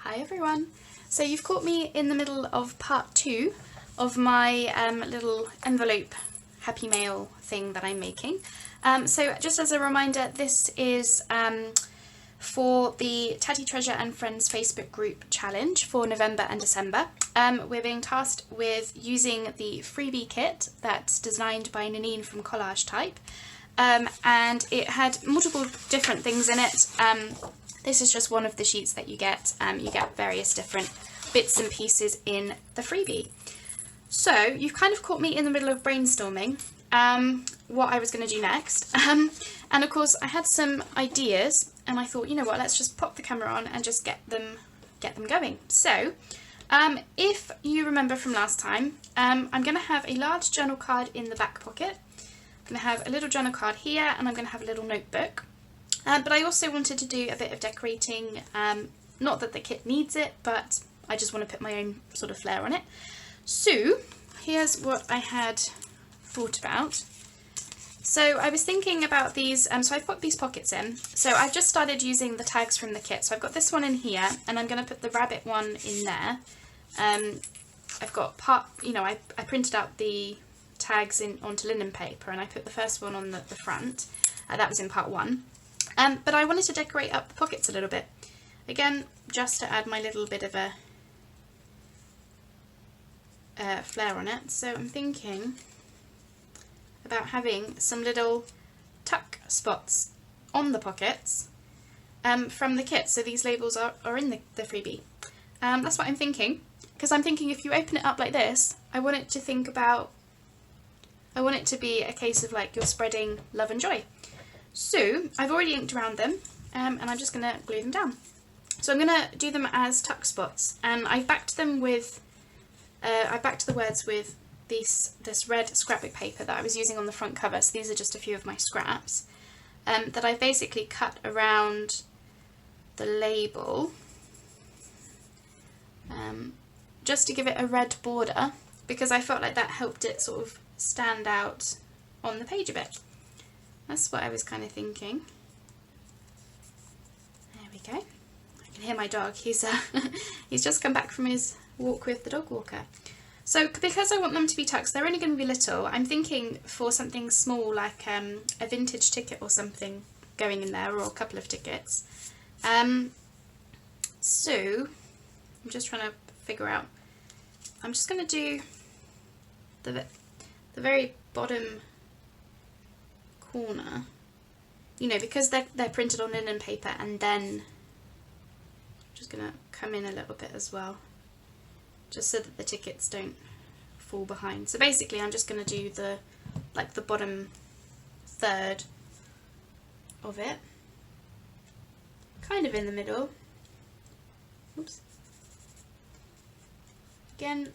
Hi everyone! So you've caught me in the middle of part 2 of my little envelope happy mail thing that I'm making. So just as a reminder, this is for the Tatty Treasure and Friends Facebook group challenge for November and December. We're being tasked with using the freebie kit that's designed by Nanine from Collage Type, and it had multiple different things in it. This is just one of the sheets that you get. You get various different bits and pieces in the freebie. So you've kind of caught me in the middle of brainstorming what I was going to do next. And of course I had some ideas and I thought, you know what, let's just pop the camera on and just get them going. So if you remember from last time, I'm going to have a large journal card in the back pocket. I'm going to have a little journal card here, and I'm going to have a little notebook. But I also wanted to do a bit of decorating, not that the kit needs it, but I just want to put my own sort of flair on it. So here's what I had thought about. So I was thinking about these, so I've put these pockets in. So I've just started using the tags from the kit. So I've got this one in here, and I'm going to put the rabbit one in there. I've got I printed out the tags onto linen paper, and I put the first one on the front. That was in part 1. But I wanted to decorate up the pockets a little bit. Again, just to add my little bit of a flair on it. So I'm thinking about having some little tuck spots on the pockets from the kit. So these labels are in the freebie. That's what I'm thinking. Because I'm thinking if you open it up like this, I want it to be a case of like you're spreading love and joy. So I've already inked around them, and I'm just going to glue them down. So I'm going to do them as tuck spots, and I've backed them with, I backed the words with this red scrapbook paper that I was using on the front cover. So these are just a few of my scraps that I've basically cut around the label, just to give it a red border, because I felt like that helped it sort of stand out on the page a bit. That's what I was kind of thinking. There we go. I can hear my dog. He's just come back from his walk with the dog walker. So because I want them to be tucks, they're only going to be little. I'm thinking for something small like a vintage ticket or something going in there, or a couple of tickets. So I'm just trying to figure out. I'm just going to do the very bottom corner, you know, because they're printed on linen paper, and then I'm just going to come in a little bit as well, just so that the tickets don't fall behind. So basically I'm just going to do the bottom third of it, kind of in the middle. Oops. Again,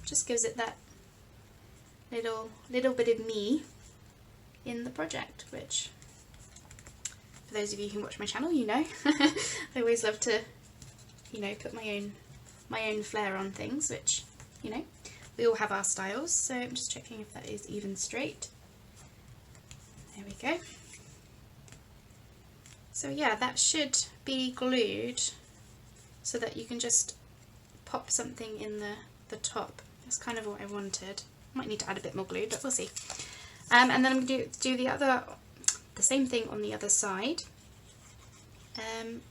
just gives it that little bit of me in the project, which for those of you who watch my channel, you know, I always love to, you know, put my own flair on things, which, you know, we all have our styles. So I'm just checking if that is even straight. There we go. So yeah, that should be glued so that you can just pop something in the top. That's kind of what I wanted. Might need to add a bit more glue, but we'll see. And then I'm going to do the same thing on the other side. And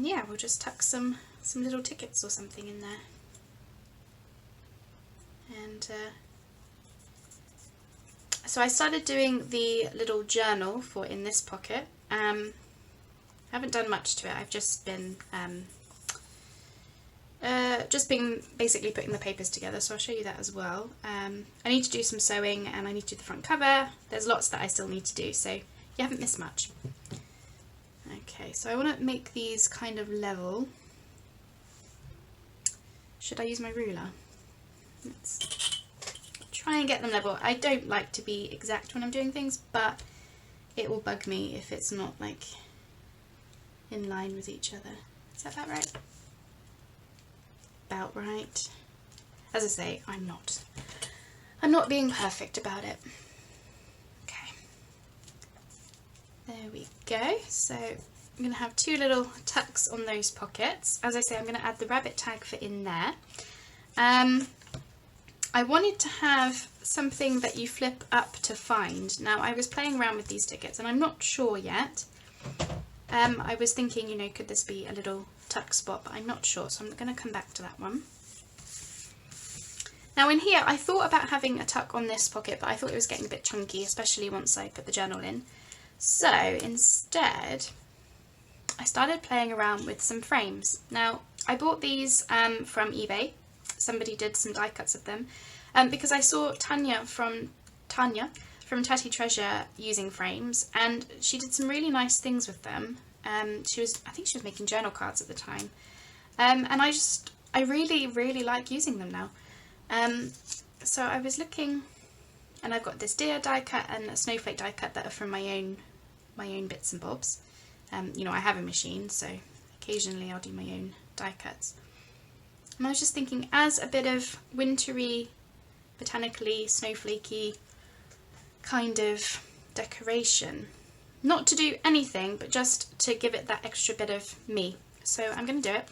yeah, we'll just tuck some little tickets or something in there. And so I started doing the little journal for in this pocket. I haven't done much to it. I've just been basically putting the papers together, so I'll show you that as well. I need to do some sewing, and I need to do the front cover. There's lots that I still need to do, so you haven't missed much. Okay, so I want to make these kind of level. Should I use my ruler? Let's try and get them level. I don't like to be exact when I'm doing things, but it will bug me if it's not like in line with each other. Is that about right? About right. As I say, I'm not being perfect about it. Okay. There we go. So I'm going to have 2 little tucks on those pockets. As I say, I'm going to add the rabbit tag for in there. I wanted to have something that you flip up to find. Now, I was playing around with these tickets and I'm not sure yet. I was thinking, you know, could this be a little tuck spot, but I'm not sure, so I'm going to come back to that one. Now in here, I thought about having a tuck on this pocket, but I thought it was getting a bit chunky, especially once I put the journal in. So instead, I started playing around with some frames. Now, I bought these from eBay. Somebody did some die cuts of them because I saw Tanya from Tatty Treasure using frames, and she did some really nice things with them. I think she was making journal cards at the time, and I really like using them now. So I was looking, and I've got this deer die cut and a snowflake die cut that are from my own bits and bobs. You know, I have a machine, so occasionally I'll do my own die cuts. And I was just thinking, as a bit of wintry, botanically, snowflakey kind of decoration, not to do anything, but just to give it that extra bit of me. So I'm going to do it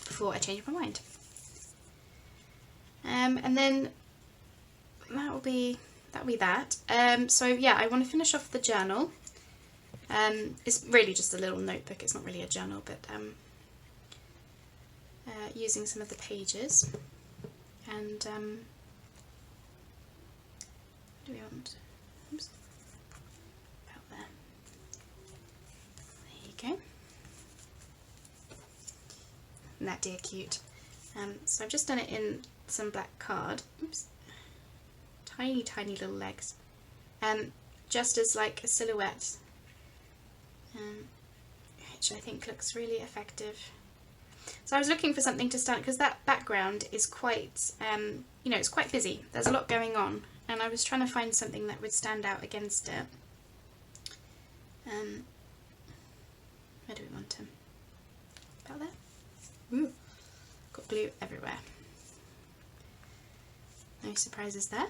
before I change my mind. And then that'll be that. So yeah, I want to finish off the journal. It's really just a little notebook, it's not really a journal, but using some of the pages. And what do we want? Oops. About there. There you go. Isn't that dear cute? So I've just done it in some black card. Oops. Tiny little legs. Just as like a silhouette. Which I think looks really effective. So I was looking for something to stand, because that background is quite, you know, it's quite busy. There's a lot going on, and I was trying to find something that would stand out against it. Where do we want him? About there? Ooh, got glue everywhere. No surprises there.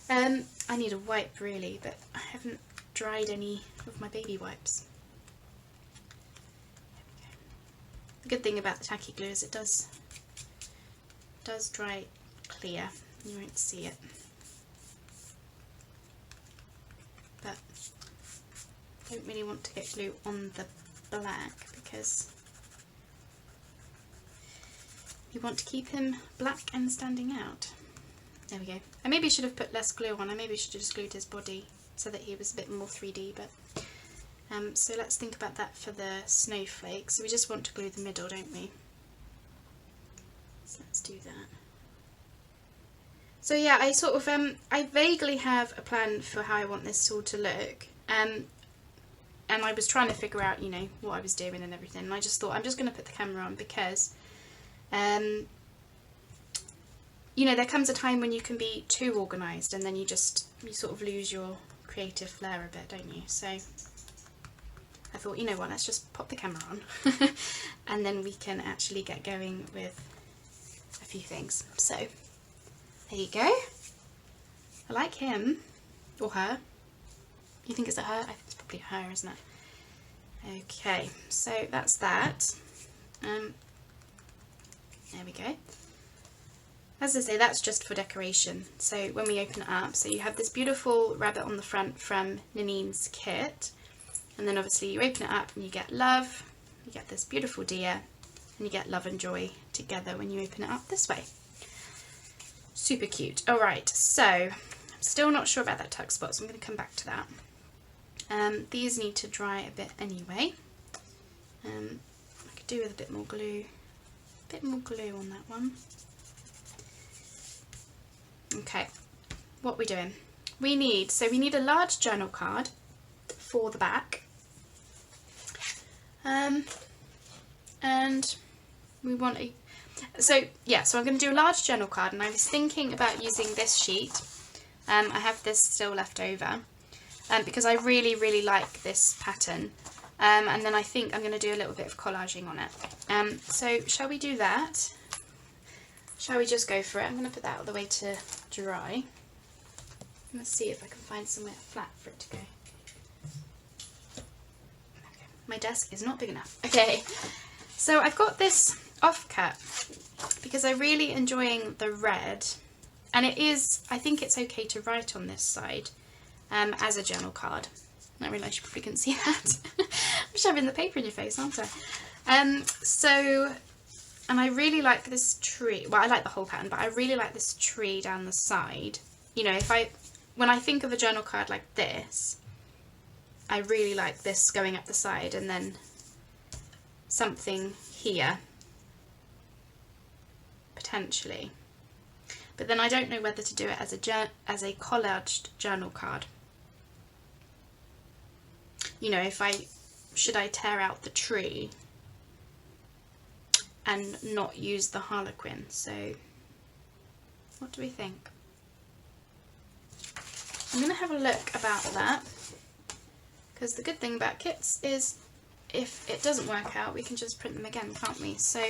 I need a wipe really, but I haven't dried any of my baby wipes. There we go. The good thing about the tacky glue is it does dry clear. You won't see it. But I don't really want to get glue on the black because you want to keep him black and standing out. There we go. I maybe should have put less glue on. I maybe should have just glued his body so that he was a bit more 3D, but so let's think about that for the snowflakes. So we just want to glue the middle, don't we? So let's do that. So yeah, I sort of I vaguely have a plan for how I want this all to look, and I was trying to figure out, you know, what I was doing and everything, and I just thought I'm just going to put the camera on because you know, there comes a time when you can be too organised and then you sort of lose your creative flair a bit, don't you? So I thought, you know what, let's just pop the camera on and then we can actually get going with a few things. So there you go. I like him, or her. You think it's a her? I think it's probably a her, isn't it? Okay, so that's that. There we go. As I say, that's just for decoration. So when we open it up, so you have this beautiful rabbit on the front from Ninine's kit, and then obviously you open it up and you get love, you get this beautiful deer, and you get love and joy together when you open it up this way. Super cute. Alright, so I'm still not sure about that tuck spot, so I'm going to come back to that. These need to dry a bit anyway. I could do with a bit more glue on that one. Okay, what are we doing? We need a large journal card for the back, and we want a, so I'm going to do a large journal card, and I was thinking about using this sheet. I have this still left over, because I really like this pattern, and then I think I'm going to do a little bit of collaging on it. So shall we do that? Shall we just go for it? I'm going to put that out of the way to dry. Let's see if I can find somewhere flat for it to go. My desk is not big enough. Okay, so I've got this offcut because I'm really enjoying the red, and it is, I think it's okay to write on this side as a journal card. I realise you probably couldn't see that. I'm shoving the paper in your face, aren't I? And I really like this tree. Well, I like the whole pattern, but I really like this tree down the side. You know, when I think of a journal card like this, I really like this going up the side and then something here, potentially. But then I don't know whether to do it as a collaged journal card. You know, should I tear out the tree and not use the harlequin? So what do we think? I'm going to have a look about that, because the good thing about kits is if it doesn't work out, we can just print them again, can't we? So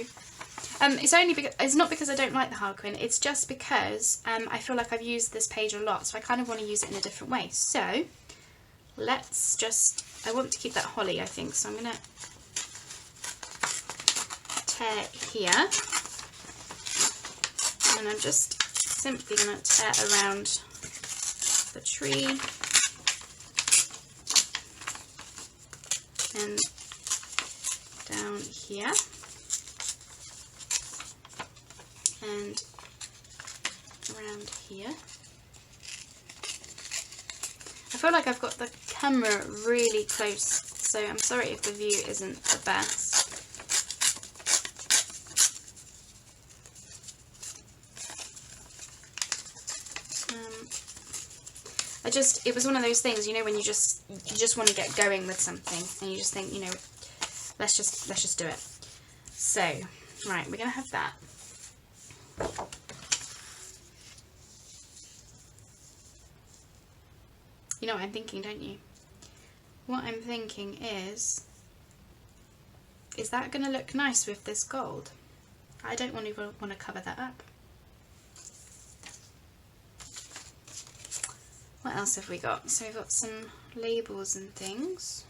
it's not because I don't like the harlequin, it's just because I feel like I've used this page a lot, so I kind of want to use it in a different way. So I want to keep that holly, I think, so I'm going to tear here, and I'm just simply going to tear around the tree and down here and around here. I feel like I've got the camera really close, so I'm sorry if the view isn't the best. It was one of those things, you know, when you just want to get going with something and you just think, you know, let's just do it. So, right, we're going to have that. You know what I'm thinking, don't you? What I'm thinking is that going to look nice with this gold? I don't want to cover that up. What else have we got? So we've got some labels and things.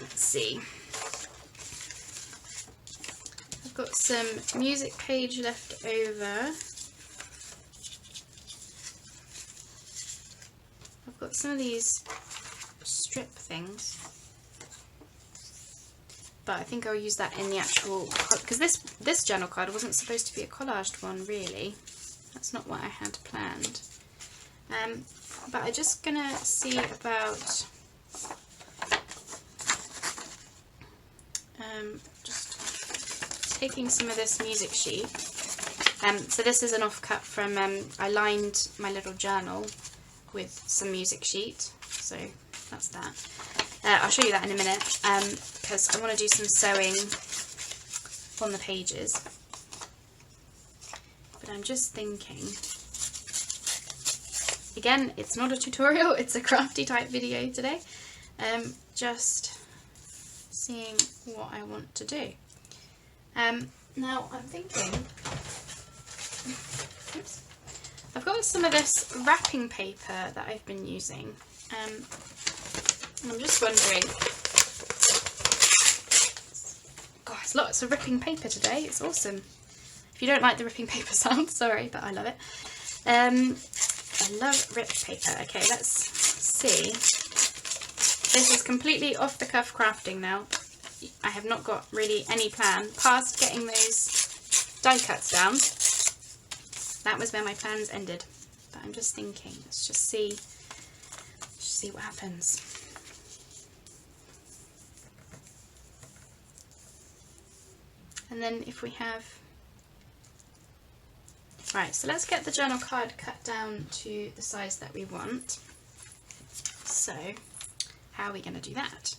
Let's see. I've got some music page left over. I've got some of these strip things, but I think I'll use that in the actual, because this journal card wasn't supposed to be a collaged one, really. That's not what I had planned. But I'm just gonna see about just taking some of this music sheet. So this is an offcut from I lined my little journal with some music sheet, so that's that. I'll show you that in a minute, because I want to do some sewing on the pages. But I'm just thinking, again, it's not a tutorial, it's a crafty type video today. Just seeing what I want to do. Now I'm thinking, oops, I've got some of this wrapping paper that I've been using. I'm just wondering, God, there's lots of ripping paper today, it's awesome. If you don't like the ripping paper sound, sorry, but I love it. I love ripped paper. Okay, let's see. This is completely off the cuff crafting now. I have not got really any plan past getting those die cuts down. That was where my plans ended. But I'm just thinking, let's just see what happens. And then if we have, right, so let's get the journal card cut down to the size that we want. So how are we going to do that?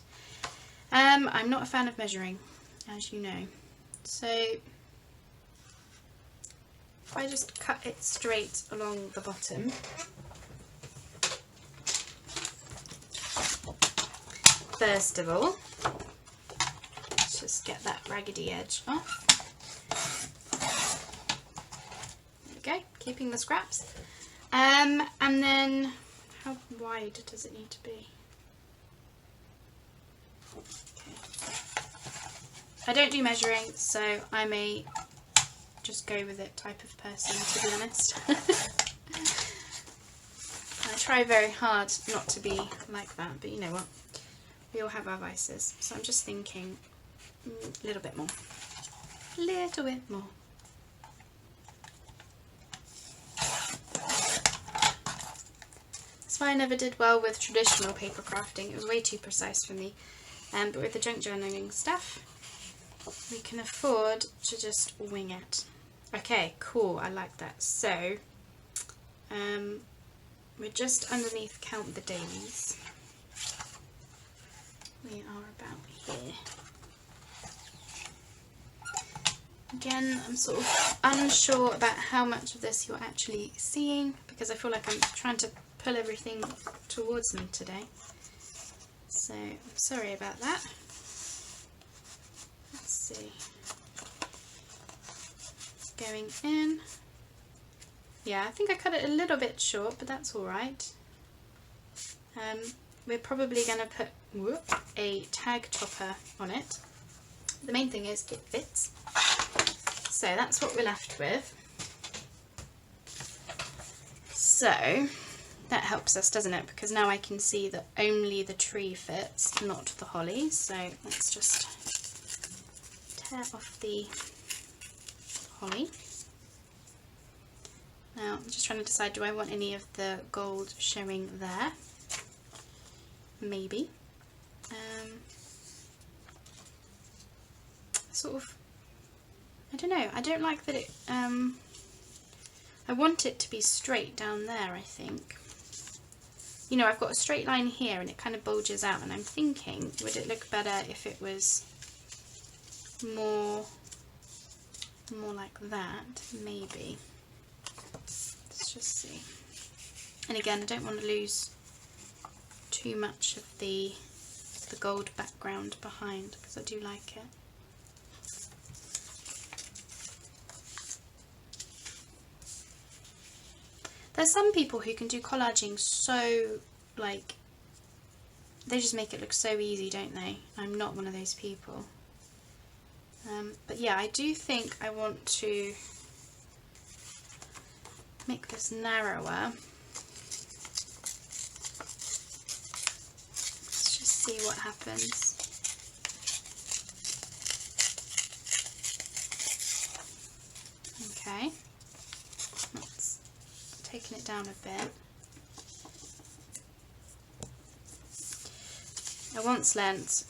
I'm not a fan of measuring, as you know. So if I just cut it straight along the bottom, first of all, let's just get that raggedy edge off. There we go, keeping the scraps. And then, how wide does it need to be? Okay. I don't do measuring, so I'm a just go with it type of person, to be honest. I try very hard not to be like that, but you know what? We all have our vices. So I'm just thinking a little bit more. A little bit more. That's why I never did well with traditional paper crafting. It was way too precise for me. But with the junk journaling stuff, we can afford to just wing it. Okay, cool, I like that. So, we're just underneath count the days. We are about here. Again, I'm sort of unsure about how much of this you're actually seeing because I feel like I'm trying to pull everything towards me today. So, I'm sorry about that. Let's see. Going in. Yeah, I think I cut it a little bit short, but that's alright. We're probably going to put a tag topper on it. The main thing is it fits. So that's what we're left with. So that helps us, doesn't it? Because now I can see that only the tree fits, not the holly. So let's just tear off the holly. Now I'm just trying to decide, do I want any of the gold showing there? Maybe. Sort of, I don't know, I don't like that it, I want it to be straight down there, I think. You know, I've got a straight line here and it kind of bulges out, and I'm thinking, would it look better if it was more like that? Maybe. Let's just see. And again, I don't want to lose too much of the gold background behind because I do like it. There's some people who can do collaging so, like, they just make it look so easy, don't they? I'm not one of those people. But yeah, I do think I want to make this narrower. Let's just see what happens. Okay. Taking it down a bit. I once learnt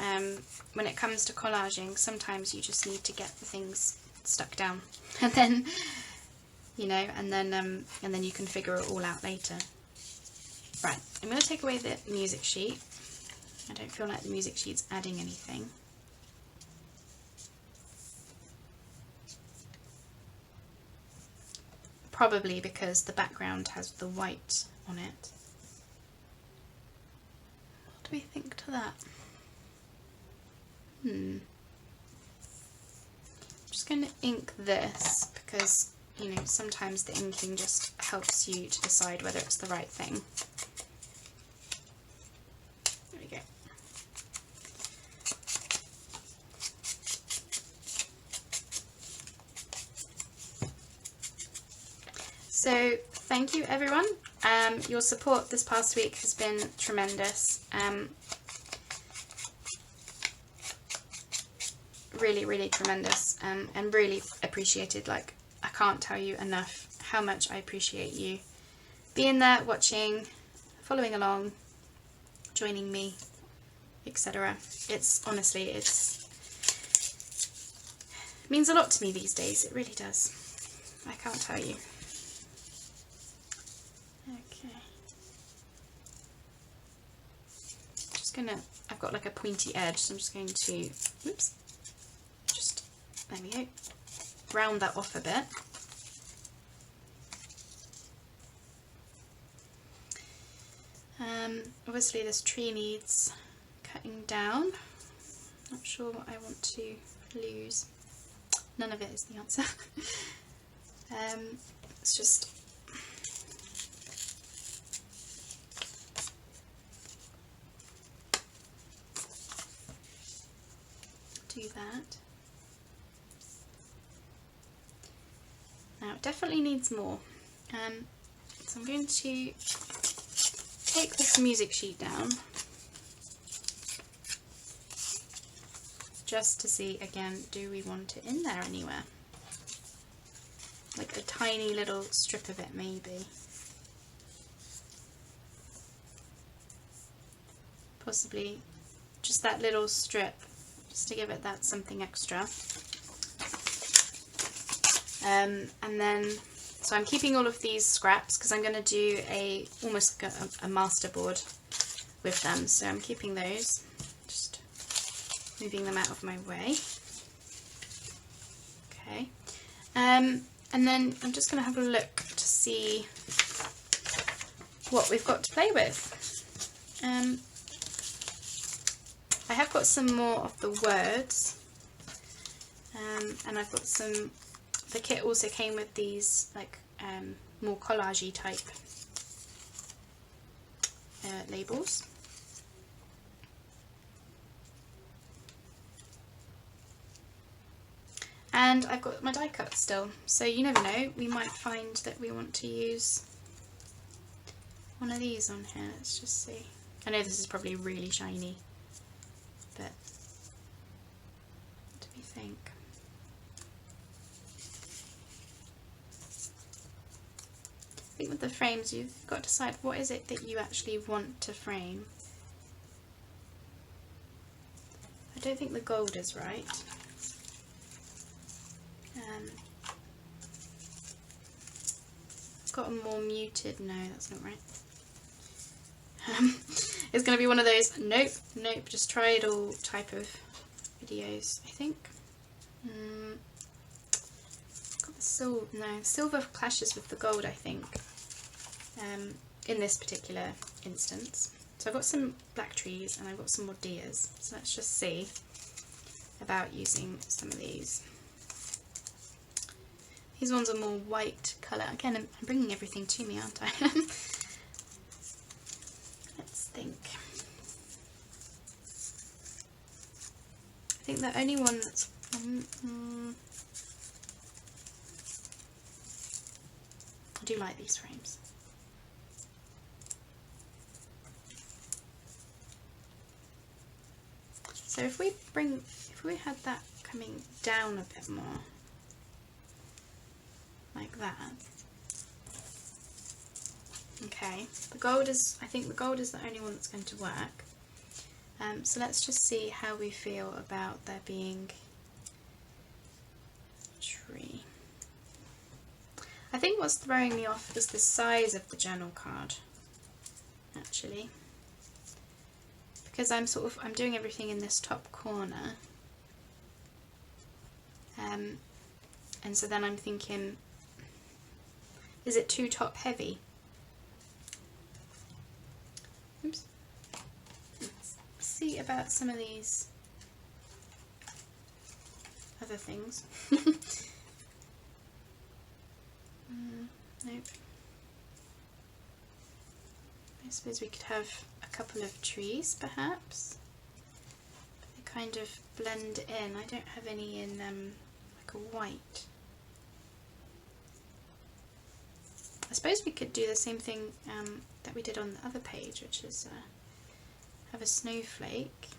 when it comes to collaging, sometimes you just need to get the things stuck down, and then you know, and then you can figure it all out later. Right, I'm going to take away the music sheet. I don't feel like the music sheet's adding anything. Probably because the background has the white on it. What do we think to that? I'm just going to ink this because, you know, sometimes the inking just helps you to decide whether it's the right thing. There we go. So thank you everyone. Your support this past week has been tremendous. Really, really tremendous, and really appreciated. Like, I can't tell you enough how much I appreciate you being there, watching, following along, joining me, etc. It's honestly, it means a lot to me these days. It really does. I can't tell you. Okay. I've got like a pointy edge, so I'm just going to, oops, just, there we go, round that off a bit. Obviously this tree needs cutting down. Not sure what I want to lose. None of it is the answer. It's just do that. Now it definitely needs more. So I'm going to take this music sheet down just to see again, do we want it in there anywhere? Like a tiny little strip of it maybe. Possibly just that little strip, just to give it that something extra. And then, so I'm keeping all of these scraps because I'm going to do almost a masterboard with them. So I'm keeping those, just moving them out of my way. Okay. And then I'm just going to have a look to see what we've got to play with. I have got some more of the words, and I've got some. The kit also came with these like more collagey type labels. And I've got my die cut still, so you never know, we might find that we want to use one of these on here. Let's just see. I know this is probably really shiny, but what do we think? I think with the frames you've got to decide what is it that you actually want to frame. I don't think the gold is right. I've got a more muted, no that's not right. It's going to be one of those nope, just try it all type of videos, I think. Got the silver, no, silver clashes with the gold, I think, in this particular instance. So I've got some black trees and I've got some more deers, so let's just see about using some of these. These ones are more white colour. Again, I'm bringing everything to me, aren't I? Let's think. I think the only one that's... I do like these frames. So if we had that coming down a bit more, like that. Okay, the gold is, I think the gold is the only one that's going to work. So let's just see how we feel about there being a tree. I think what's throwing me off is the size of the journal card, actually, because I'm doing everything in this top corner, and so then I'm thinking, is it too top heavy? Oops. Let's see about some of these other things. Nope. I suppose we could have a couple of trees, perhaps. They kind of blend in. I don't have any in like a white. I suppose we could do the same thing that we did on the other page, which is have a snowflake.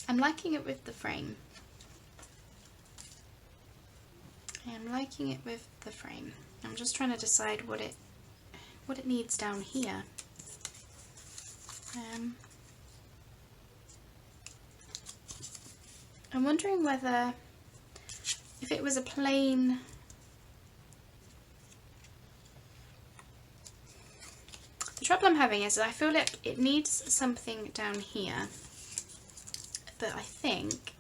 I'm liking it with the frame. I'm liking it with the frame. I'm just trying to decide what it needs down here. I'm wondering whether if it was a plain the trouble I'm having is I feel like it needs something down here, but I think,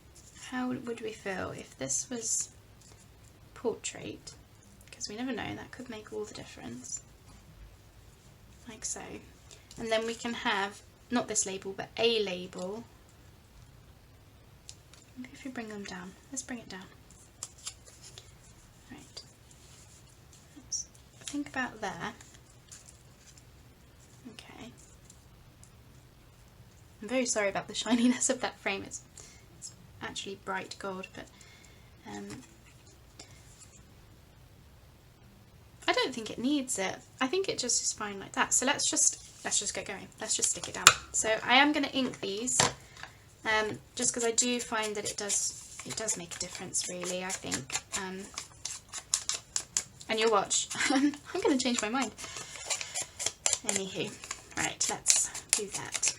how would we feel if this was portrait, because we never know, that could make all the difference, like so, and then we can have not this label but a label Maybe if we bring them down. Let's bring it down. Right. Let's think about there. Okay. I'm very sorry about the shininess of that frame. It's actually bright gold, but I don't think it needs it. I think it just is fine like that. So let's just get going. Let's just stick it down. So I am going to ink these, just because I do find that it does make a difference, really. I think, and you'll watch. I'm going to change my mind. Anywho, right, let's do that.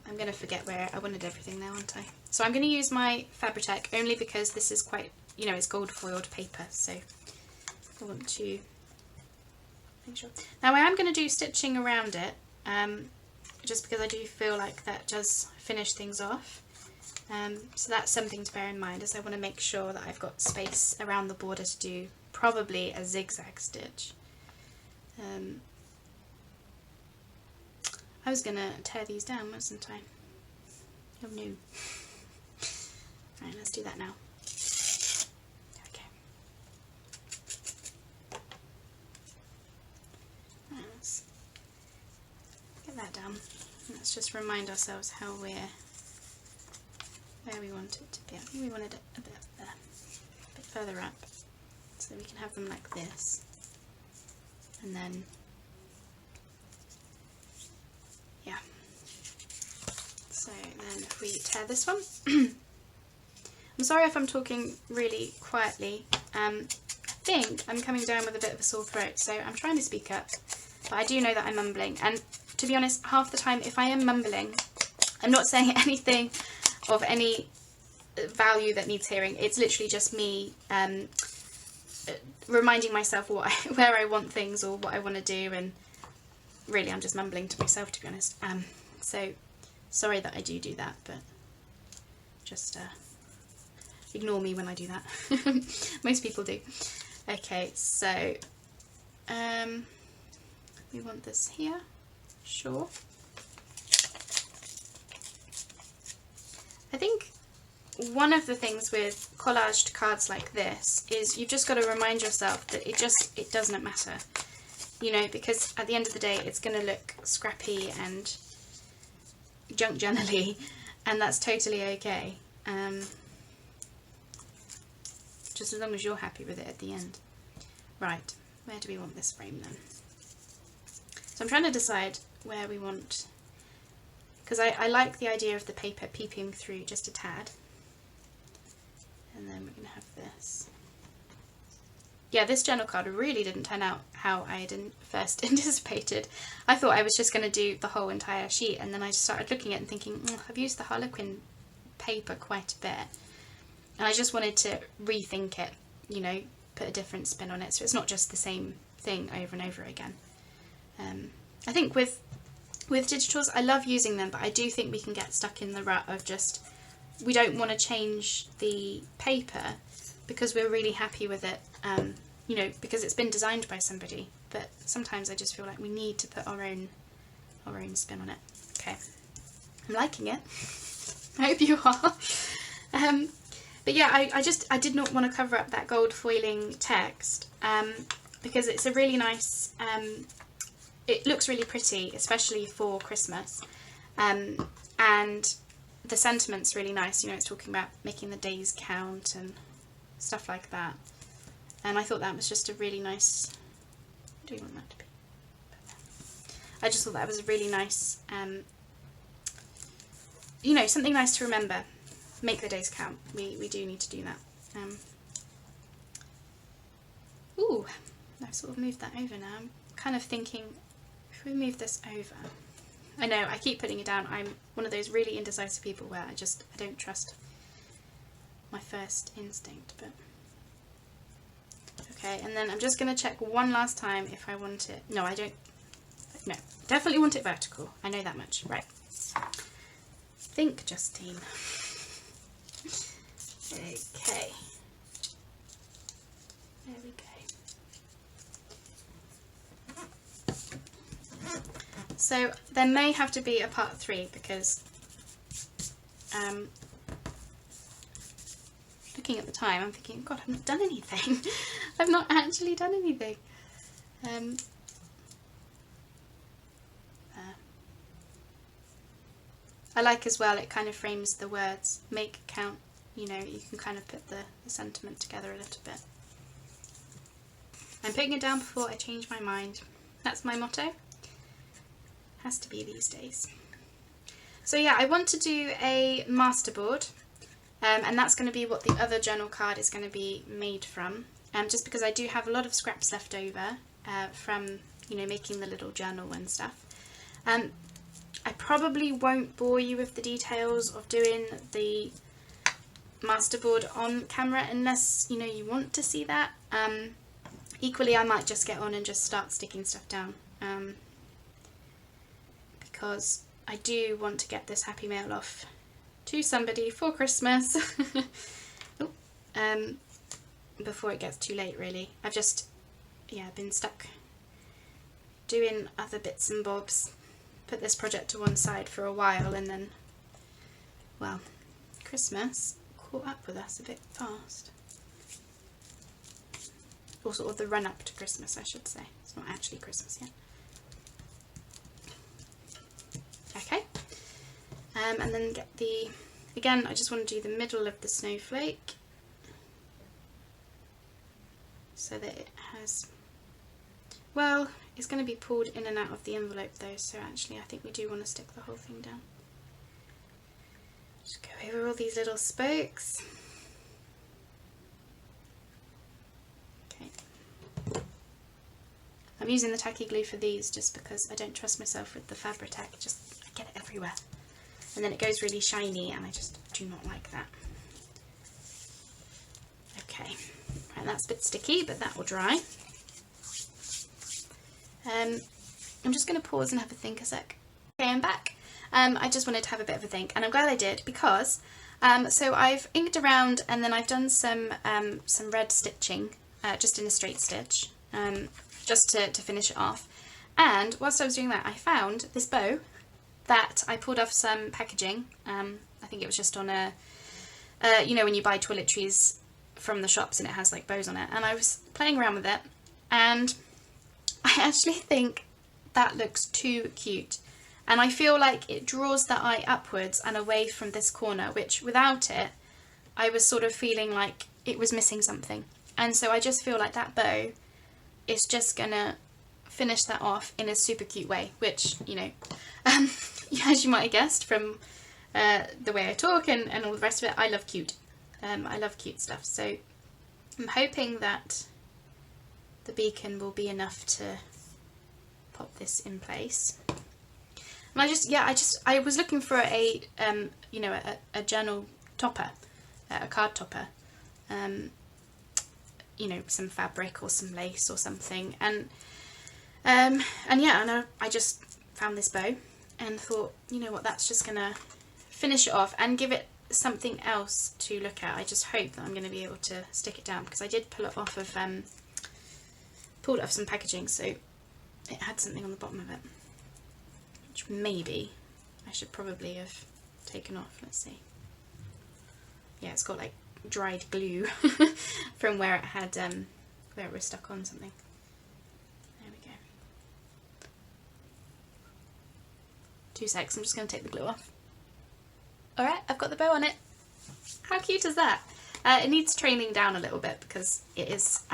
I'm going to forget where I wanted everything now, aren't I? So I'm going to use my Fabri-Tac only because this is quite, you know, it's gold foiled paper, so I want to make sure. Now I am going to do stitching around it, just because I do feel like that does finish things off. So that's something to bear in mind, as I want to make sure that I've got space around the border to do probably a zigzag stitch. I was going to tear these down, wasn't I? Oh no. Right, let's do that now. Okay. Let's get that down. Let's just remind ourselves how where we want it to be. I think we wanted it a bit there, a bit further up, so we can have them like this. And then, yeah. So then if we tear this one, I'm sorry if I'm talking really quietly. I think I'm coming down with a bit of a sore throat, so I'm trying to speak up, but I do know that I'm mumbling, and to be honest, half the time if I am mumbling, I'm not saying anything of any value that needs hearing. It's literally just me reminding myself where I want things or what I want to do, and really I'm just mumbling to myself, to be honest. So sorry that I do that, but just ignore me when I do that. Most people do. Okay, so we want this here, sure. I think one of the things with collaged cards like this is you've just got to remind yourself that it doesn't matter, you know, because at the end of the day it's going to look scrappy and junk journal-y, and that's totally okay, just as long as you're happy with it at the end. Right, where do we want this frame then? So I'm trying to decide where we want, because I like the idea of the paper peeping through just a tad. And then we're going to have this. Yeah, this journal card really didn't turn out how I had first anticipated. I thought I was just going to do the whole entire sheet, and then I just started looking at it and thinking, I've used the Harlequin paper quite a bit. And I just wanted to rethink it, you know, put a different spin on it, so it's not just the same thing over and over again. I think with digitals, I love using them, but I do think we can get stuck in the rut of just, we don't want to change the paper because we're really happy with it, you know, because it's been designed by somebody. But sometimes I just feel like we need to put our own spin on it. Okay, I'm liking it. I hope you are. But yeah, I did not want to cover up that gold foiling text, because it's a really nice, it looks really pretty, especially for Christmas, and the sentiment's really nice. You know, it's talking about making the days count and stuff like that, and I thought that was just a really nice, what do you want that to be? I just thought that was a really nice, you know, something nice to remember. Make the days count. We do need to do that. Ooh, I've sort of moved that over now. I'm kind of thinking, if we move this over, I know I keep putting it down. I'm one of those really indecisive people where I don't trust my first instinct. But okay, and then I'm just going to check one last time if I want it. No, I don't. No, definitely want it vertical. I know that much. Right. Think, Justine. Okay, there we go. So there may have to be a part 3 because looking at the time, I'm thinking, God, I've not done anything. I've not actually done anything. I like as well, it kind of frames the words, make count, you know, you can kind of put the sentiment together a little bit. I'm putting it down before I change my mind. That's my motto. Has to be these days. So yeah, I want to do a masterboard, and that's going to be what the other journal card is going to be made from, just because I do have a lot of scraps left over from, you know, making the little journal and stuff. I probably won't bore you with the details of doing the masterboard on camera unless, you know, you want to see that. Equally, I might just get on and just start sticking stuff down, because I do want to get this happy mail off to somebody for Christmas. Before it gets too late, really. I've just, yeah, been stuck doing other bits and bobs. Put this project to one side for a while, and then, well, Christmas caught up with us a bit fast. Or sort of the run up to Christmas, I should say. It's not actually Christmas yet. Okay. And then get the, again, I just want to do the middle of the snowflake so that it has, well, it's going to be pulled in and out of the envelope though, so actually I think we do want to stick the whole thing down. Just go over all these little spokes. Okay. I'm using the tacky glue for these just because I don't trust myself with the Fabri-Tac, I get it everywhere. And then it goes really shiny and I just do not like that. Okay, right, that's a bit sticky, but that will dry. I'm just going to pause and have a think a sec. Okay, I'm back. I just wanted to have a bit of a think, and I'm glad I did because so I've inked around and then I've done some red stitching just in a straight stitch, just to finish it off. And whilst I was doing that, I found this bow that I pulled off some packaging. I think it was just on a, you know, when you buy toiletries from the shops and it has like bows on it, and I was playing around with it, and I actually think that looks too cute, and I feel like it draws the eye upwards and away from this corner, which without it I was sort of feeling like it was missing something. And so I just feel like that bow is just gonna finish that off in a super cute way, which, you know, as you might have guessed from the way I talk and all the rest of it, I love cute. I love cute stuff, so I'm hoping that the beacon will be enough to pop this in place. And I was looking for a you know, a journal topper, a card topper, you know, some fabric or some lace or something, and yeah, I just found this bow and thought, you know what, that's just gonna finish it off and give it something else to look at. I just hope that I'm going to be able to stick it down, because I did pull it off of pulled it off some packaging, so it had something on the bottom of it, which maybe I should probably have taken off. Let's see. Yeah, it's got like dried glue from where it had where it was stuck on something. There we go. 2 secs, I'm just going to take the glue off. Alright, I've got the bow on it. How cute is that? It needs training down a little bit because it is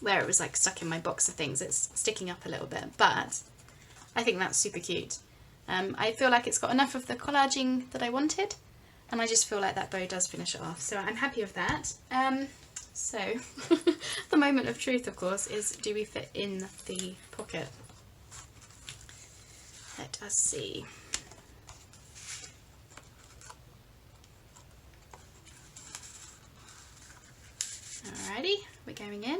where it was like stuck in my box of things, it's sticking up a little bit, but I think that's super cute. I feel like it's got enough of the collaging that I wanted, and I just feel like that bow does finish it off, so I'm happy with that. So the moment of truth, of course, is do we fit in the pocket? Let us see. Alrighty, we're going in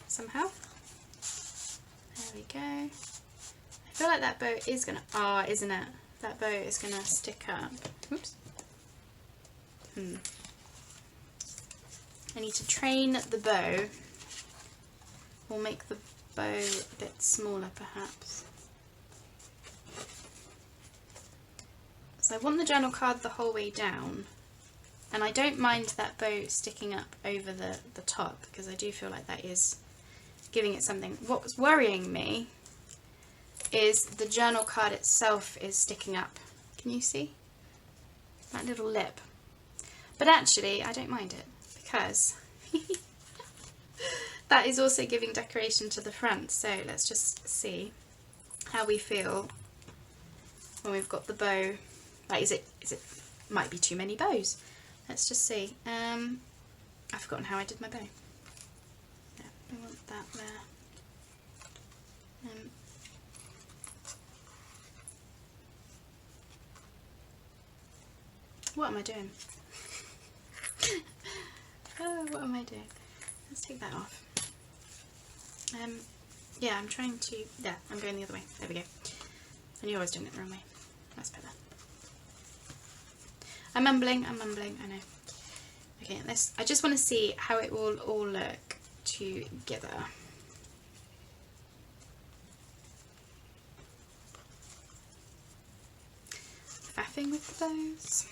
somehow. There we go. I feel like that bow is gonna, isn't it? That bow is gonna stick up. Oops. I need to train the bow. We'll make the bow a bit smaller perhaps. So I want the journal card the whole way down, and I don't mind that bow sticking up over the top, because I do feel like that is giving it something. What's worrying me is the journal card itself is sticking up. Can you see that little lip? But actually I don't mind it, because that is also giving decoration to the front. So let's just see how we feel when we've got the bow. Like, is it might be too many bows. Let's just see. I've forgotten how I did my bow. Yeah, I want that there. What am I doing? Oh, what am I doing? Let's take that off. Yeah, I'm trying to... Yeah, I'm going the other way. There we go. I knew I was doing it the wrong way. That's better. I'm mumbling, I know. Okay, I just want to see how it will all look together. Faffing with the bows.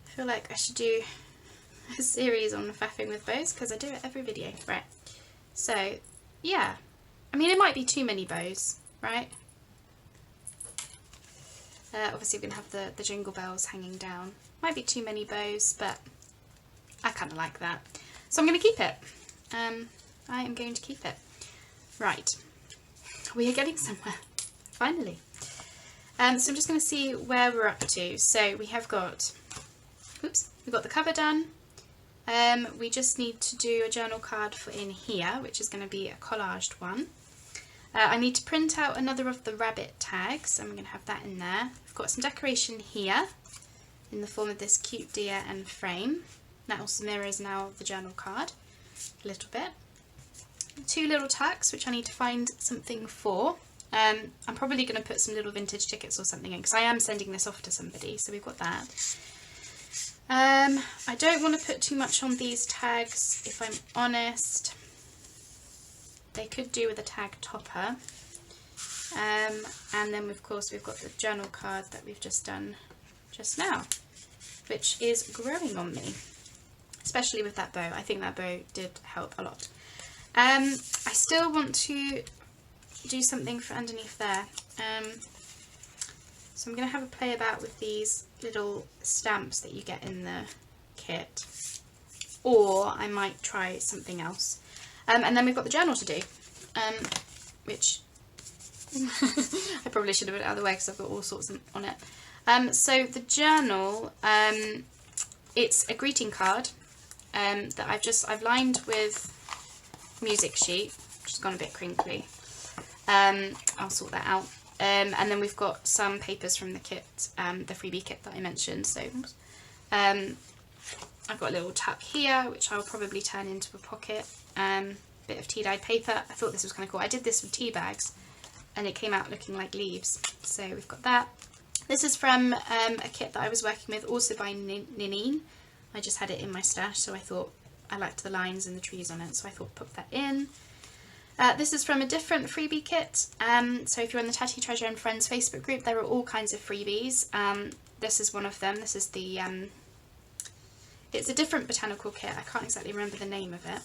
I feel like I should do a series on faffing with bows, because I do it every video. Right, so yeah, I mean, it might be too many bows, right? Obviously we're going to have the jingle bells hanging down. Might be too many bows, but I kind of like that. So I'm going to keep it. I am going to keep it. Right, we are getting somewhere, finally. So I'm just going to see where we're up to. So we have got, oops, we've got the cover done. We just need to do a journal card for in here, which is going to be a collaged one. I need to print out another of the rabbit tags, so I'm going to have that in there. I've got some decoration here in the form of this cute deer and frame. That also mirrors now the journal card a little bit. 2 little tacks, which I need to find something for. I'm probably going to put some little vintage tickets or something in, because I am sending this off to somebody, so we've got that. I don't want to put too much on these tags, if I'm honest. They could do with a tag topper. And then of course we've got the journal card that we've just done just now, which is growing on me, especially with that bow. I think that bow did help a lot. I still want to do something for underneath there. So I'm going to have a play about with these little stamps that you get in the kit, or I might try something else. And then we've got the journal to do, which I probably should have put it out of the way because I've got all sorts on it. So the journal, it's a greeting card that I've lined with music sheet, which has gone a bit crinkly. I'll sort that out. And then we've got some papers from the kit, the freebie kit that I mentioned. So I've got a little tap here, which I'll probably turn into a pocket. Bit of tea-dyed paper. I thought this was kind of cool. I did this with tea bags and it came out looking like leaves. So we've got that. This is from a kit that I was working with, also by Ninine. I just had it in my stash, so I thought I liked the lines and the trees on it, so I thought put that in. This is from a different freebie kit. So if you're on the Tatty Treasure and Friends Facebook group, there are all kinds of freebies. This is one of them. This is the, it's a different botanical kit. I can't exactly remember the name of it.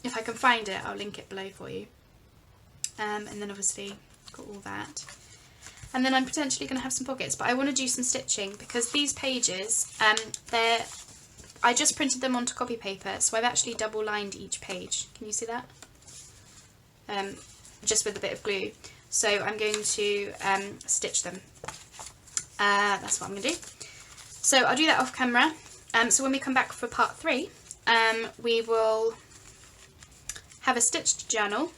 If I can find it, I'll link it below for you. And then obviously got all that. And then I'm potentially going to have some pockets, but I want to do some stitching because these pages, I just printed them onto copy paper, so I've actually double lined each page. Can you see that? Just with a bit of glue. So I'm going to stitch them. That's what I'm going to do. So I'll do that off camera. So when we come back for part 3, we will have a stitched journal,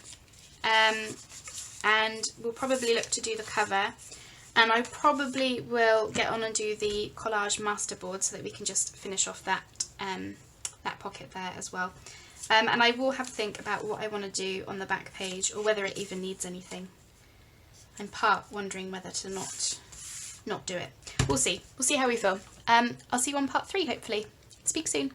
and we'll probably look to do the cover, and I probably will get on and do the collage masterboard so that we can just finish off that that pocket there as well. And I will have to think about what I want to do on the back page, or whether it even needs anything. I'm part wondering whether to not do it. We'll see. We'll see how we feel. I'll see you on part 3 hopefully. Speak soon.